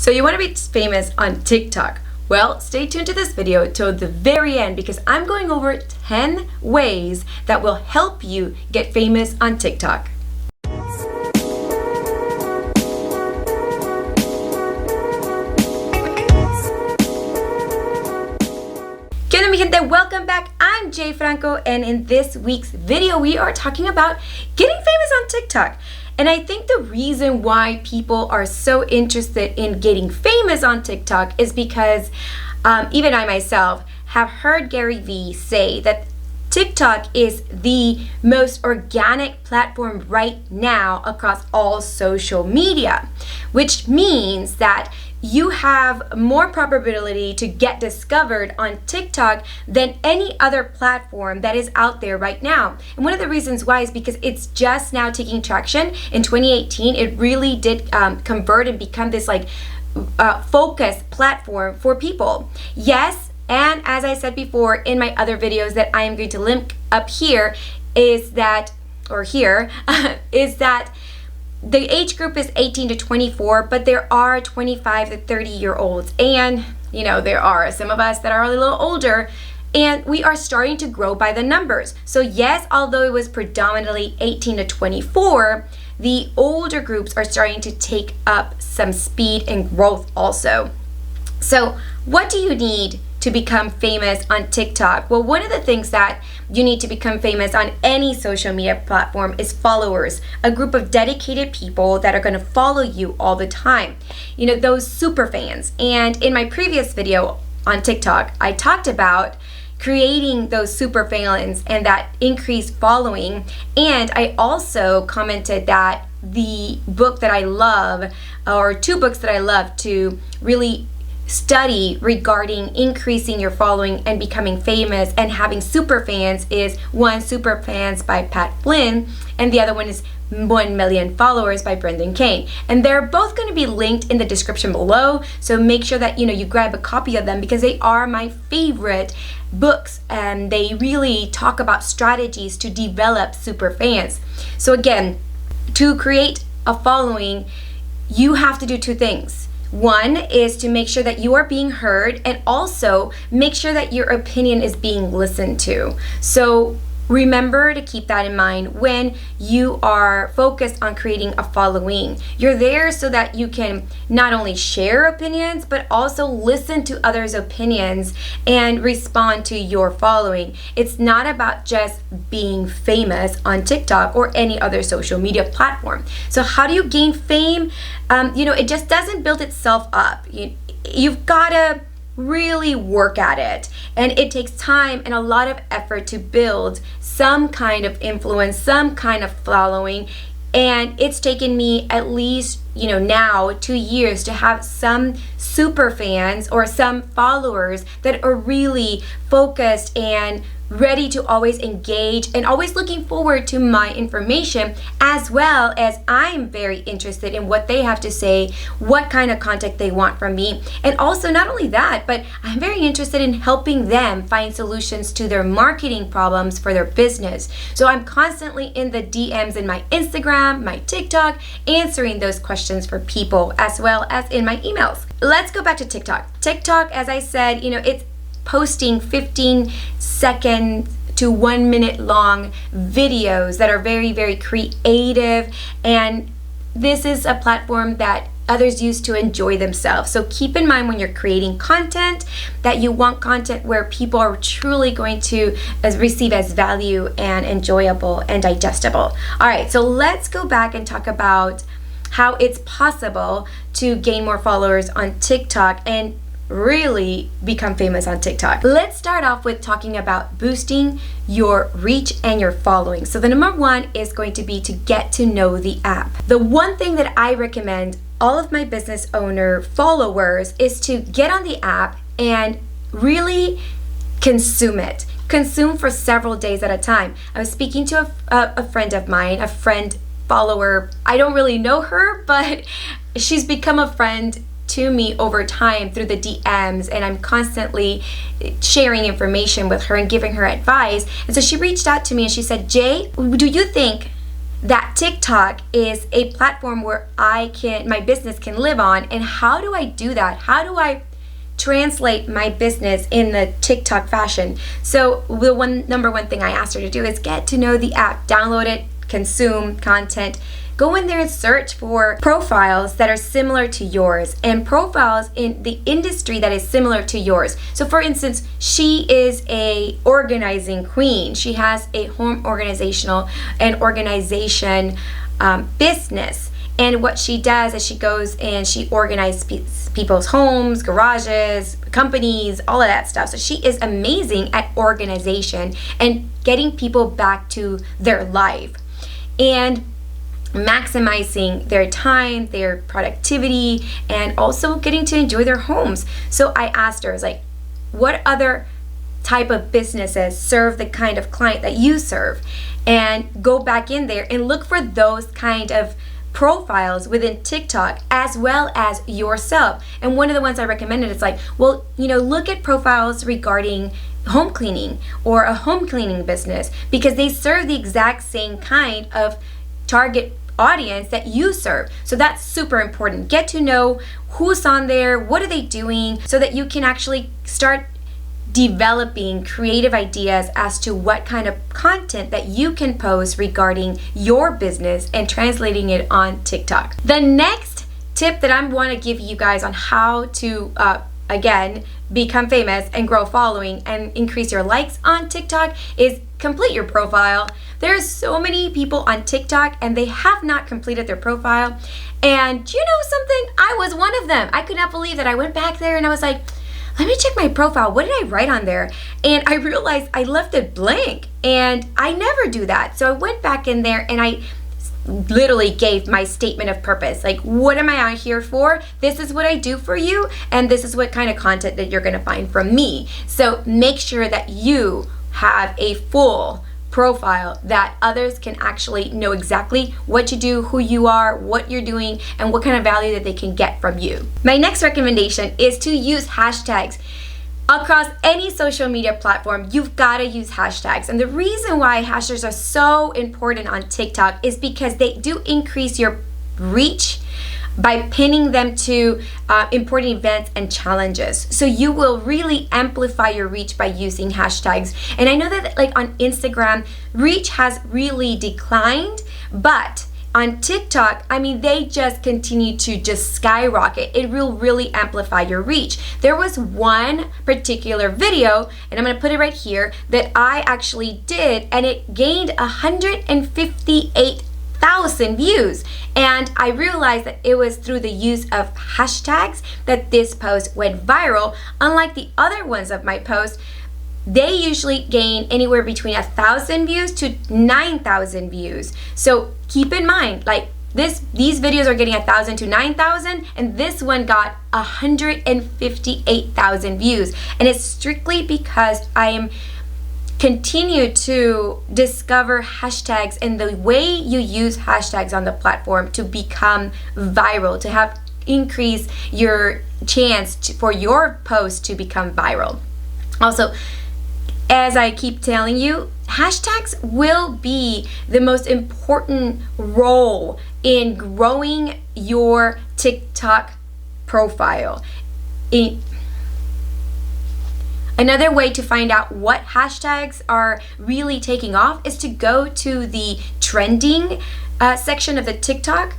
So you want to be famous on TikTok? Well, stay tuned to this video till the very end because I'm going over 10 ways that will help you get famous on TikTok. ¿Qué onda, mi gente? Welcome back. I'm Jay Franco, and in this week's video, we are talking about getting famous on TikTok. And I think the reason why people are so interested in getting famous on TikTok is because even I myself have heard Gary Vee say that TikTok is the most organic platform right now across all social media, which means that you have more probability to get discovered on TikTok than any other platform that is out there right now. And one of the reasons why is because it's just now taking traction. In 2018, it really did convert and become this focused platform for people. Yes, and as I said before in my other videos that I am going to link up here, is that the age group is 18 to 24, but there are 25 to 30-year-olds. And, you know, there are some of us that are a little older, and we are starting to grow by the numbers. So yes, although it was predominantly 18 to 24, the older groups are starting to take up some speed and growth also. So what do you need to become famous on TikTok? Well, one of the things that you need to become famous on any social media platform is followers, a group of dedicated people that are going to follow you all the time. You know, those super fans. And in my previous video on TikTok, I talked about creating those super fans and that increased following. And I also commented that the book that I love, or two books that I love to really study regarding increasing your following and becoming famous and having super fans is one, Superfans by Pat Flynn, and the other one is 1 Million Followers by Brendan Kane. And they're both going to be linked in the description below, so make sure that you grab a copy of them because they are my favorite books and they really talk about strategies to develop super fans. So again, to create a following, you have to do two things. One is to make sure that you are being heard, and also make sure that your opinion is being listened to. So remember to keep that in mind when you are focused on creating a following. You're there so that you can not only share opinions, but also listen to others' opinions and respond to your following. It's not about just being famous on TikTok or any other social media platform. So how do you gain fame? It just doesn't build itself up. You've got to really work at it, and it takes time and a lot of effort to build some kind of influence, some kind of following. And it's taken me at least now 2 years to have some super fans or some followers that are really focused and ready to always engage and always looking forward to my information, as well as I'm very interested in what they have to say, what kind of content they want from me. And also not only that, but I'm very interested in helping them find solutions to their marketing problems for their business. So I'm constantly in the DMs in my Instagram, my TikTok, answering those questions for people, as well as in my emails. Let's go back to TikTok. TikTok, as I said, it's posting 15-second to 1 minute long videos that are very, very creative, and this is a platform that others use to enjoy themselves. So keep in mind when you're creating content that you want content where people are truly going to receive as value and enjoyable and digestible. All right, so let's go back and talk about how it's possible to gain more followers on TikTok and really become famous on TikTok. Let's start off with talking about boosting your reach and your following. So the number one is going to be to get to know the app. The one thing that I recommend all of my business owner followers is to get on the app and really consume it. Consume for several days at a time. I was speaking to a friend of mine, a friend follower. I don't really know her, but she's become a friend to me over time through the DMs, and I'm constantly sharing information with her and giving her advice. And so she reached out to me and she said, Jay, do you think that TikTok is a platform where my business can live on. And how do I do that? How do I translate my business in the TikTok fashion? So the number one thing I asked her to do is get to know the app, download it, consume content, go in there and search for profiles that are similar to yours and profiles in the industry that is similar to yours. So for instance, she is a organizing queen. She has a home organization business. And what she does is she goes and she organizes people's homes, garages, companies, all of that stuff. So she is amazing at organization and getting people back to their life and maximizing their time, their productivity, and also getting to enjoy their homes. So I asked her, I was like, what other type of businesses serve the kind of client that you serve? And go back in there and look for those kind of profiles within TikTok as well as yourself. And one of the ones I recommended is like, well, look at profiles regarding home cleaning or a home cleaning business, because they serve the exact same kind of target audience that you serve. So that's super important. Get to know who's on there, what are they doing, so that you can actually start developing creative ideas as to what kind of content that you can post regarding your business and translating it on TikTok. The next tip that I want to give you guys on how to again become famous and grow following and increase your likes on TikTok is complete your profile. There's so many people on TikTok and they have not completed their profile. And you know something? I was one of them. I could not believe that. I went back there and I was like, let me check my profile. What did I write on there? And I realized I left it blank, and I never do that. So I went back in there and I literally gave my statement of purpose. Like, what am I out here for? This is what I do for you, and this is what kind of content that you're gonna find from me. So make sure that you have a full profile that others can actually know exactly what you do, who you are, what you're doing, and what kind of value that they can get from you. My next recommendation is to use hashtags. Across any social media platform, you've got to use hashtags. And the reason why hashtags are so important on TikTok is because they do increase your reach by pinning them to important events and challenges. So you will really amplify your reach by using hashtags. And I know that like on Instagram, reach has really declined, but on TikTok, I mean, they just continue to just skyrocket. It will really amplify your reach. There was one particular video, and I'm gonna put it right here, that I actually did, and it gained 158,000 views. And I realized that it was through the use of hashtags that this post went viral. Unlike the other ones of my posts, they usually gain anywhere between 1,000 views to 9,000 views. So keep in mind, like these videos are getting 1,000 to 9,000, and this one got 158,000 views. And it's strictly because I am continue to discover hashtags and the way you use hashtags on the platform to become viral, to have increase your chance for your post to become viral. Also, as I keep telling you, hashtags will be the most important role in growing your TikTok profile. Another way to find out what hashtags are really taking off is to go to the trending section of the TikTok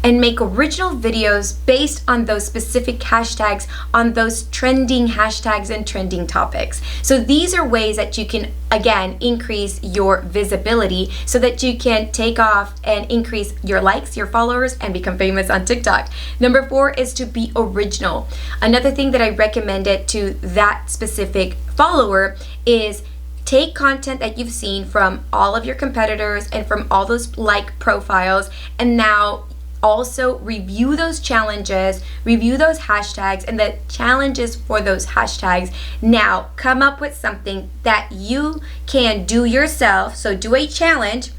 and make original videos based on those specific hashtags, on those trending hashtags and trending topics. So these are ways that you can, again, increase your visibility so that you can take off and increase your likes, your followers, and become famous on TikTok. Number 4 is to be original. Another thing that I recommended to that specific follower is take content that you've seen from all of your competitors and from all those like profiles, and now also review those challenges, review those hashtags and the challenges for those hashtags. Now come up with something that you can do yourself. So do a challenge.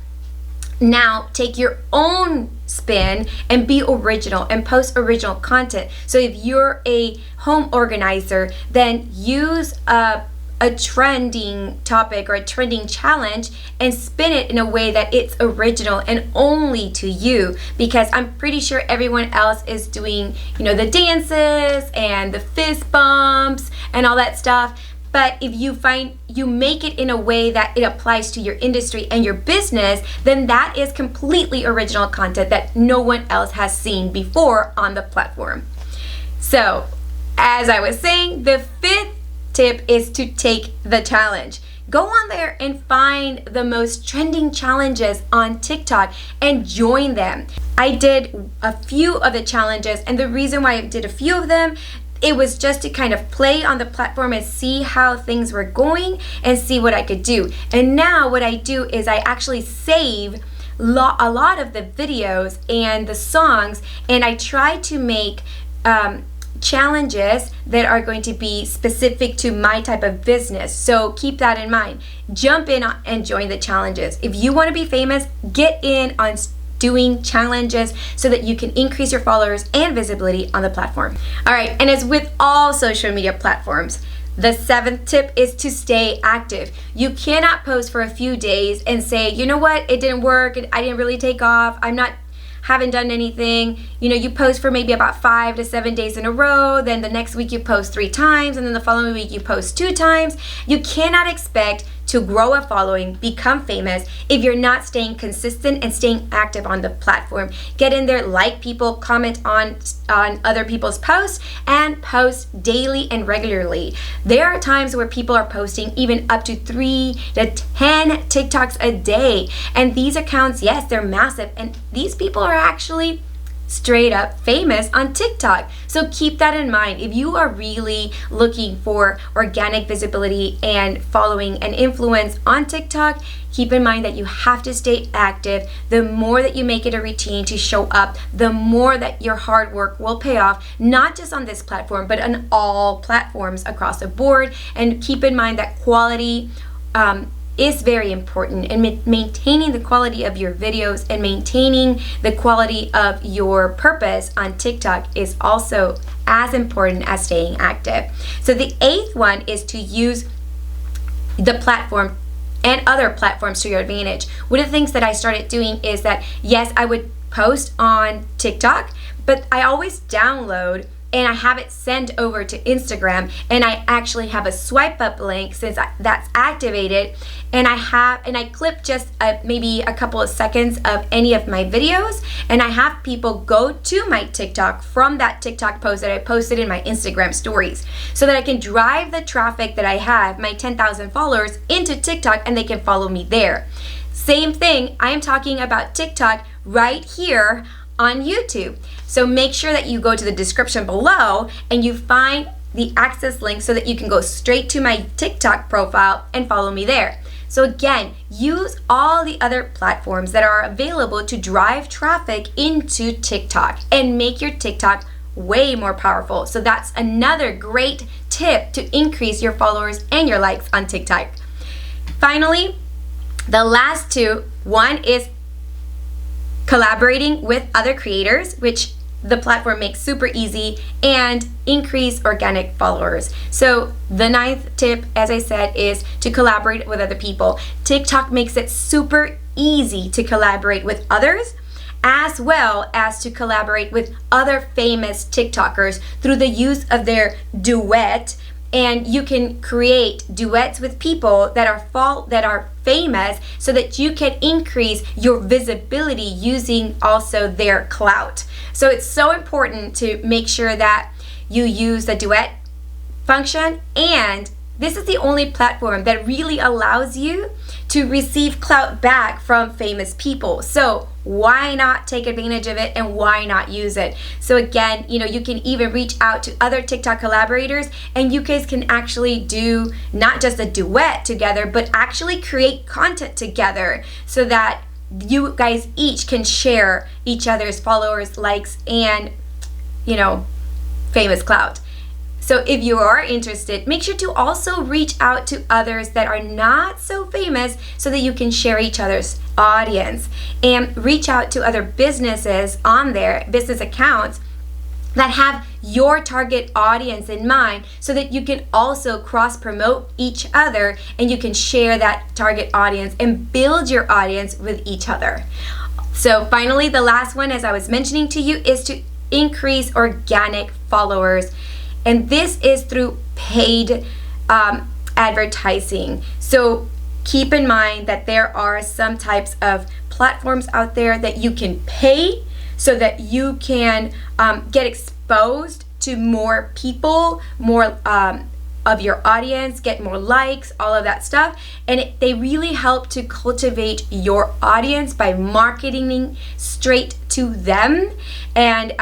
Now take your own spin and be original and post original content. So if you're a home organizer, then use a a trending topic or a trending challenge and spin it in a way that it's original and only to you, because I'm pretty sure everyone else is doing, the dances and the fist bumps and all that stuff. But if you make it in a way that it applies to your industry and your business, then that is completely original content that no one else has seen before on the platform. So, as I was saying, the fifth tip is to take the challenge. Go on there and find the most trending challenges on TikTok and join them. I did a few of the challenges, and the reason why I did a few of them, it was just to kind of play on the platform and see how things were going and see what I could do. And now what I do is I actually save a lot of the videos and the songs, and I try to make challenges that are going to be specific to my type of business. So keep that in mind. Jump in and join the challenges. If you want to be famous, get in on doing challenges so that you can increase your followers and visibility on the platform. All right, and as with all social media platforms, the seventh tip is to stay active. You cannot post for a few days and say, you know what, it didn't work, I didn't really take off, haven't done anything. You post for maybe about 5 to 7 days in a row, then the next week you post 3 times, and then the following week you post 2 times. You cannot expect to grow a following, become famous, if you're not staying consistent and staying active on the platform. Get in there, like people, comment on other people's posts, and post daily and regularly. There are times where people are posting even up to 3 to 10 TikToks a day. And these accounts, yes, they're massive, and these people are actually straight up famous on TikTok. So keep that in mind. If you are really looking for organic visibility and following and influence on TikTok, keep in mind that you have to stay active. The more that you make it a routine to show up, the more that your hard work will pay off, not just on this platform, but on all platforms across the board. And keep in mind that quality is very important, and maintaining the quality of your videos and maintaining the quality of your purpose on TikTok is also as important as staying active. So the 8th one is to use the platform and other platforms to your advantage. One of the things that I started doing is that, yes, I would post on TikTok, but I always download and I have it sent over to Instagram, and I actually have a swipe up link since that's activated, and I clip just maybe a couple of seconds of any of my videos, and I have people go to my TikTok from that TikTok post that I posted in my Instagram stories, so that I can drive the traffic that I have, my 10,000 followers, into TikTok, and they can follow me there. Same thing, I am talking about TikTok right here on YouTube. So make sure that you go to the description below and you find the access link so that you can go straight to my TikTok profile and follow me there. So again, use all the other platforms that are available to drive traffic into TikTok and make your TikTok way more powerful. So that's another great tip to increase your followers and your likes on TikTok. Finally, the last two, one is collaborating with other creators, which the platform makes super easy, and increase organic followers. So the 9th tip, as I said, is to collaborate with other people. TikTok makes it super easy to collaborate with others, as well as to collaborate with other famous TikTokers through the use of their duet. And you can create duets with people that are famous, so that you can increase your visibility using also their clout. So it's so important to make sure that you use the duet function, and this is the only platform that really allows you to receive clout back from famous people. So why not take advantage of it, and why not use it? So again, you can even reach out to other TikTok collaborators, and you guys can actually do not just a duet together, but actually create content together, so that you guys each can share each other's followers, likes, and famous clout. So if you are interested, make sure to also reach out to others that are not so famous, so that you can share each other's audience, and reach out to other businesses on their business accounts that have your target audience in mind so that you can also cross promote each other and you can share that target audience and build your audience with each other. So finally, the last one, as I was mentioning to you, is to increase organic followers. And this is through paid advertising. So keep in mind that there are some types of platforms out there that you can pay so that you can get exposed to more people, more of your audience, get more likes, all of that stuff. And they really help to cultivate your audience by marketing straight to them. And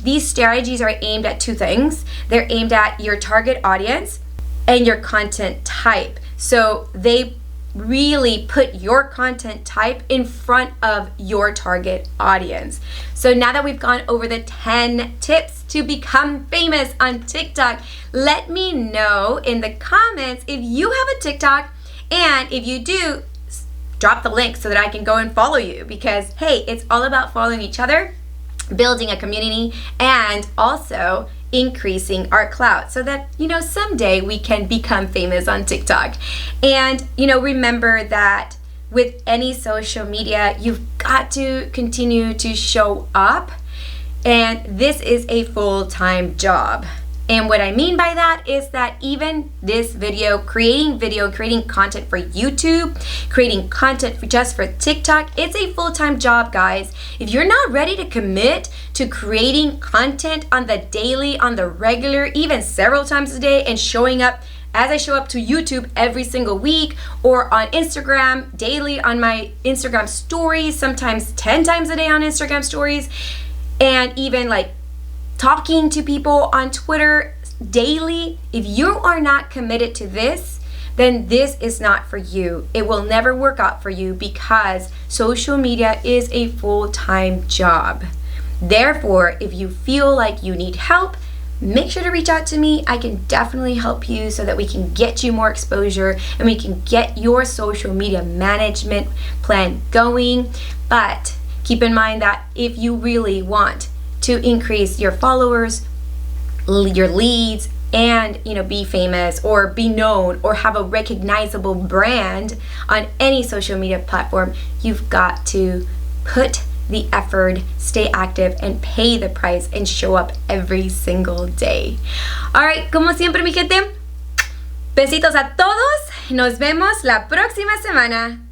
these strategies are aimed at two things. They're aimed at your target audience and your content type. So they really put your content type in front of your target audience. So now that we've gone over the 10 tips to become famous on TikTok, let me know in the comments if you have a TikTok, and if you do, drop the link so that I can go and follow you, because hey, it's all about following each other, building a community, and also increasing our clout so that, someday we can become famous on TikTok. And, remember that with any social media, you've got to continue to show up. And this is a full-time job. And what I mean by that is that even this creating content for YouTube, creating content just for TikTok, it's a full-time job, guys. If you're not ready to commit to creating content on the daily, on the regular, even several times a day, and showing up as I show up to YouTube every single week, or on Instagram daily on my Instagram stories, sometimes 10 times a day on Instagram stories, and even like talking to people on Twitter daily, if you are not committed to this, then this is not for you. It will never work out for you because social media is a full-time job. Therefore, if you feel like you need help, make sure to reach out to me. I can definitely help you so that we can get you more exposure and we can get your social media management plan going. But keep in mind that if you really want to increase your followers, your leads, and be famous or be known or have a recognizable brand on any social media platform, you've got to put the effort, stay active, and pay the price and show up every single day. Alright, como siempre, mi gente, besitos a todos. Nos vemos la próxima semana.